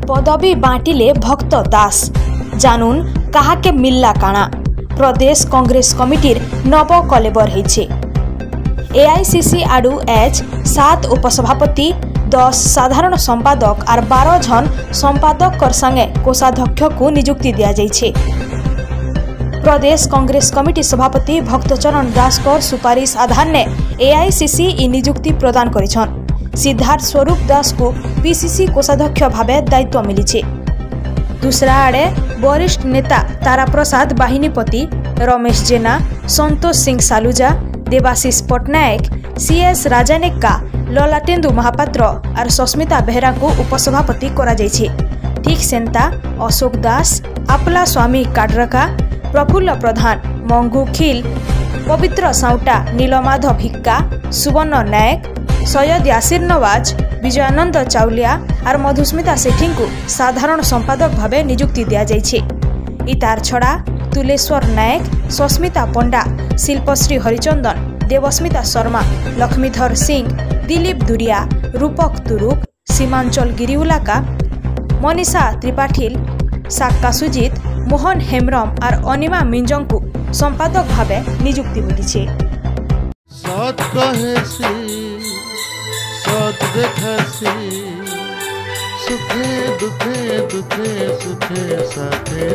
पदवी बांटिले भक्त दास जानून काहाके मिलला काना। प्रदेश कांग्रेस कमिटीर नव कलेबर होइछे। एआईसीसी आडू एच 7 उपसभापति 10 साधारण संपादक और 12 जन संपादक संगे कोषाध्यक्ष को नियुक्ति दिया जाइछे। प्रदेश कांग्रेस कमिटी सभापति भक्तचरण दास को सुपारिश आधार ने एआईसीसी इ नियुक्ति प्रदान करिछन। सिद्धार्थ स्वरूप दास को पीसीसी कोषाध्यक्ष भावे दायित्व मिली। दूसरा आड़े वरिष्ठ नेता तारा प्रसाद बाहिनीपति, रमेश जेना, संतोष सिंह सालुजा, देवाशीष पट्टनायक, सीएस राजानेक्का, ललाटेन्दु महापात्र और सस्मिता बेहरा को उपसभापति करा जाइछे। ठीक सेंता अशोक दास, आपला स्वामी काड्रका, प्रफुल्ल प्रधान, मंगू खिल, पवित्र साउटा, नीलमाधव भिक्का, सुवर्ण नायक, सैयद यासिर नवाज, विजयानंद चाउलिया और मधुस्मिता सेठी को साधारण संपादक भावे नियुक्ति दिया जाइछे। इतार छड़ा तुलेश्वर नायक, सस्मिता पंडा, शिल्पश्री हरिचंदन, देवस्मिता शर्मा, लक्ष्मीधर सिंह, दिलीप दुरिया, रूपक तुरुक, सीमांचल गिरिउलाका, मनीषा त्रिपाठी, साक्का सुजित, मोहन हेम्ब्रम और अनिमा मिंजों को संपादक भावे नियुक्ति मिली। सुखे दुखे दुखे सुखे साथे